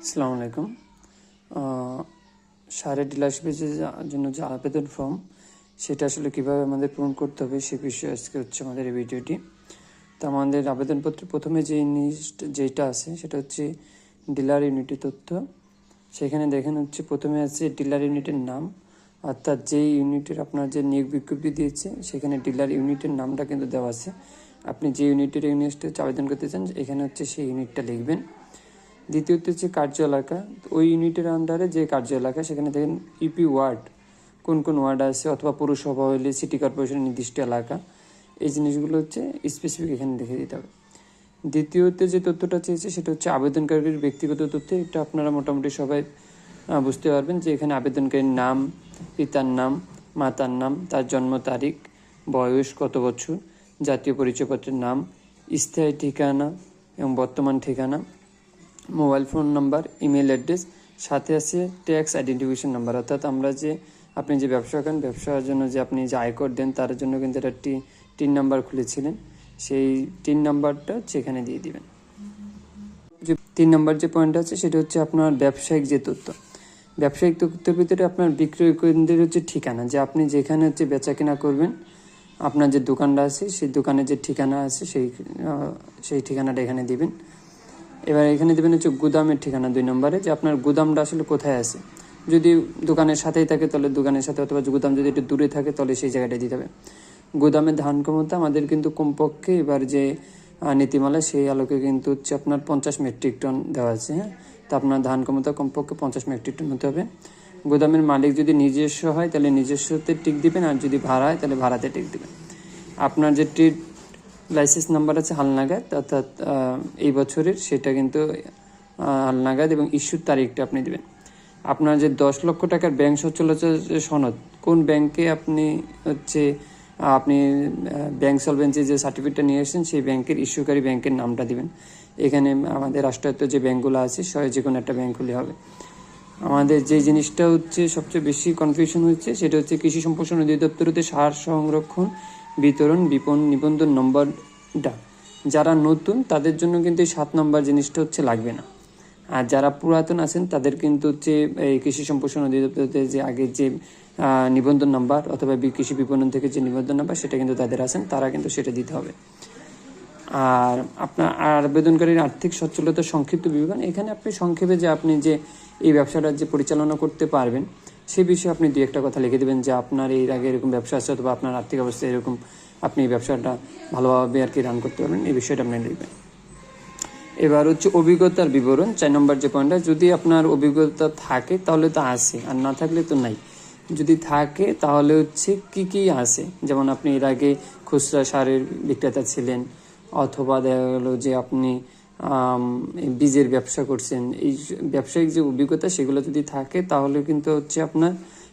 আসসালামু আলাইকুম। সারের ডিলারশিপের জন্য যে আবেদন ফর্ম সেটা আসলে কীভাবে আমাদের পূরণ করতে হবে সে বিষয়ে আজকে হচ্ছে আমাদের এই ভিডিওটি। তো আমাদের আবেদনপত্রে প্রথমে যেটা আছে সেটা হচ্ছে ডিলার ইউনিটের তথ্য। সেখানে দেখেন হচ্ছে প্রথমে আছে ডিলার ইউনিটের নাম, অর্থাৎ যেই ইউনিটের আপনার যে নিয়োগ বিজ্ঞপ্তি দিয়েছে সেখানে ডিলার ইউনিটের নামটা কিন্তু দেওয়া আছে। আপনি যে ইউনিটের আবেদন করতে চান এখানে হচ্ছে সেই ইউনিটটা লিখবেন। দ্বিতীয়ত হচ্ছে কার্য এলাকা, ওই ইউনিটের আন্ডারে যে কার্য এলাকা সেখানে দেখেন ইপি ওয়ার্ড কোন কোন ওয়ার্ড আছে, অথবা পৌরসভা হলে সিটি কর্পোরেশনের নির্দিষ্ট এলাকা, এই জিনিসগুলো হচ্ছে স্পেসিফিক এখানে লিখে দিতে হবে। দ্বিতীয়ত যে তথ্যটা চেয়েছে সেটা হচ্ছে আবেদনকারীর ব্যক্তিগত তথ্য। এটা আপনারা মোটামুটি সবাই বুঝতে পারবেন যে এখানে আবেদনকারীর নাম, পিতার নাম, মাতার নাম, তার জন্ম তারিখ, বয়স কত বছর, জাতীয় পরিচয়পত্রের নাম, স্থায়ী ঠিকানা এবং বর্তমান ঠিকানা, mobile phone number, email address, সাথে আছে ট্যাক্স আইডেন্টিফিকেশন নাম্বার। অর্থাৎ আমরা যে আপনি যে ব্যবসা করেন, ব্যবসার জন্য যে আপনি যে আয়কর দেন তার জন্য কিন্তু একটা টিন নাম্বার খুলেছিলেন, সেই টিন নাম্বারটা সেখানে দিয়ে দিবেন। যে 3 নম্বর যে পয়েন্ট আছে সেটা হচ্ছে আপনার ব্যবসায়িক যে তথ্য। ব্যবসায়িক তথ্যের ভিতরে আপনার বিক্রয় কেন্দ্রের হচ্ছে ঠিকানা, যে আপনি যেখানে হচ্ছে বেচা কেনা করবেন, আপনার যে দোকানটা আছে সেই দোকানের যে ঠিকানা আছে সেই ঠিকানাটা এখানে দিবেন। এবার এখানে দেবেন হচ্ছে গুদামের ঠিকানা 2 নম্বরে, যে আপনার গুদামটা আসলে কোথায় আছে। যদি দোকানের সাথেই থাকে তাহলে দোকানের সাথে, অথবা গুদাম যদি একটু দূরে থাকে তাহলে সেই জায়গাটায় দিতে হবে। গুদামের ধান ক্ষমতা আমাদের কিন্তু কমপক্ষে এবার যে নীতিমালা সেই আলোকে কিন্তু হচ্ছে আপনার 50 মেট্রিক টন দেওয়া আছে। হ্যাঁ, তো আপনার ধান ক্ষমতা কমপক্ষে 50 মেট্রিক টন হতে হবে। গুদামের মালিক যদি নিজস্ব হয় তাহলে নিজস্বতে টিক দিবেন, আর যদি ভাড়া হয় তাহলে ভাড়াতে টিক দিবেন। আপনার যে ট্রেড লাইসেন্স নাম্বার আছে হালনাগাদ, অর্থাৎ এই বছরের, সেটা কিন্তু হালনাগাদ এবং ইস্যুর তারিখটা আপনি দেবেন। আপনার যে 10 লক্ষ টাকার ব্যাংক সচ্ছলতা সনদ, কোন ব্যাংকে আপনি হচ্ছে আপনি ব্যাংক সলভেন্সি যে সার্টিফিকেটটা নিয়ে এসেছেন সেই ব্যাংকের ইস্যুকারী ব্যাংকের নামটা দিবেন। এখানে আমাদের রাষ্ট্রায়ত্ত যে ব্যাংকগুলো আছে যে কোনো একটা ব্যাংক হলে হবে। আমাদের যে জিনিসটা হচ্ছে সবচেয়ে বেশি কনফিউশন হচ্ছে সেটা হচ্ছে কৃষি সম্প্রসারণ অধিদপ্তর হতে সার সংরক্ষণ, বিতরণ, নিবন্ধন নম্বরটা যারা নতুন তাদের জন্য কিন্তু এই 7 নম্বর জিনিসটা হচ্ছে লাগবে না। আর যারা পুরাতন আছেন তাদের কিন্তু হচ্ছে এই কৃষি সম্প্রসারণ অধিদপ্তরতে যে আগের যে নিবন্ধন নাম্বার অথবা কৃষি বিপণন থেকে যে নিবন্ধন নাম্বার সেটা কিন্তু তাদের আছেন, তারা কিন্তু সেটা দিতে হবে। আর আপনার আবেদনকারীর আর্থিক সচ্ছলতা সংক্ষিপ্ত বিবরণ, এখানে আপনি সংক্ষেপে যে আপনি যে এই ব্যবসাটা যে পরিচালনা করতে পারবেন সেই বিষয়ে আপনি 2-1 কথা লিখে দেবেন, যে আপনার এর আগে এরকম ব্যবসা আছে অথবা আপনার আর্থিক অবস্থা এরকম, আপনি এই ব্যবসাটা ভালোভাবে আর কি রান করতে পারবেন, এই বিষয়টা আপনি লিখবেন। এবার হচ্ছে অভিজ্ঞতার বিবরণ 4 নম্বর যে পয়েন্টটা, যদি আপনার অভিজ্ঞতা থাকে তাহলে তো আছে, আর না থাকলে তো নাই। যদি থাকে তাহলে হচ্ছে কি আছে, যেমন আপনি এর আগে খুচরা সারের বিক্রেতা ছিলেন, অথবা দেখা গেলো যে আপনি বীজের ব্যবসা করছেন। এই ব্যবসায়িক যে অভিজ্ঞতা সেগুলো যদি থাকে তাহলে কিন্তু হচ্ছে আপনার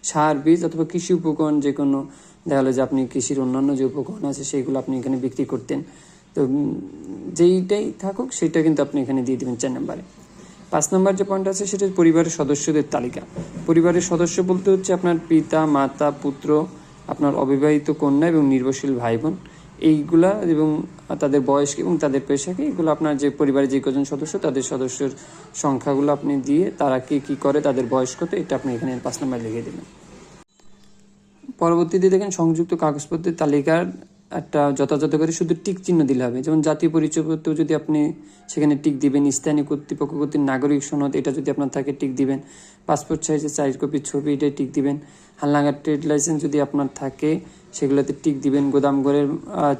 সার, বীজ অথবা কৃষি উপকরণ যে কোনো, দেখা গেলো যে আপনি কৃষির অন্যান্য যে উপকরণ আছে সেগুলো আপনি এখানে বিক্রি করতেন, তো যেইটাই থাকুক সেটা কিন্তু আপনি এখানে দিয়ে দেবেন 4 নম্বরে। 5 নম্বর যে পয়েন্ট আছে সেটা পরিবারের সদস্যদের তালিকা। পরিবারের সদস্য বলতে হচ্ছে আপনার পিতা, মাতা, পুত্র, আপনার অবিবাহিত কন্যা এবং নির্ভরশীল ভাই বোন, এইগুলা এবং তাদের বয়স এবং তাদের পেশাকে, এগুলো আপনার যে পরিবারের যে কজন সদস্য তাদের সদস্যের সংখ্যাগুলো আপনি দিয়ে তারা কি করে, তাদের বয়স কত, এটা আপনি এখানে 5 নম্বর লিখে দেবেন। পরবর্তীতে দেখেন সংযুক্ত কাগজপত্রের তালিকার একটা যথাযথ করে শুধু টিক চিহ্ন দিলে হবে। যেমন জাতীয় পরিচয়পত্র যদি আপনি সেখানে টিক দিবেন, স্থানীয় কর্তৃপক্ষ কর্তৃক নাগরিক সনদ এটা যদি আপনার থাকে টিক দিবেন, পাসপোর্ট সাইজের 4 কপি ছবি এটাই টিক দিবেন, হালনাগাদ ট্রেড লাইসেন্স যদি আপনার থাকে সেগুলোতে টিক দিবেন, গোদামঘরের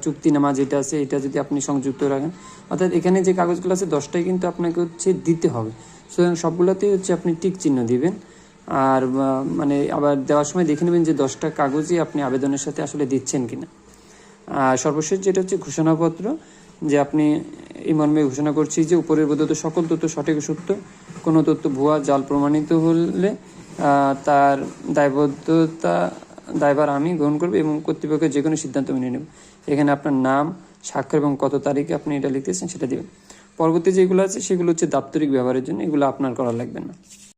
চুক্তিনামা যেটা আছে এটা যদি আপনি সংযুক্ত রাখেন, অর্থাৎ এখানে যে কাগজগুলো আছে 10টাই কিন্তু আপনাকে হচ্ছে দিতে হবে। সুতরাং সবগুলোতেই হচ্ছে আপনি টিক চিহ্ন দিবেন। আর মানে আবার দেওয়ার সময় দেখে নেবেন যে 10টা কাগজই আপনি আবেদনের সাথে আসলে দিচ্ছেন কিনা। আর সর্বশেষ যেটা হচ্ছে ঘোষণাপত্র, যে আপনি এই মর্মে ঘোষণা করছি যে উপরের প্রদত্ত সকল তথ্য সঠিক ও সত্য, কোনো তথ্য ভুয়া, জাল প্রমাণিত হলে তার দায়ভার আমি গ্রহণ করবো এবং কর্তৃপক্ষের যে কোনো সিদ্ধান্ত মেনে নেব। এখানে আপনার নাম, স্বাক্ষর এবং কত তারিখে আপনি এটা লিখতেছেন সেটা দেবেন। পরবর্তী যেগুলো আছে সেগুলো হচ্ছে দাপ্তরিক ব্যবহারের জন্য, এগুলো আপনার করা লাগবে না।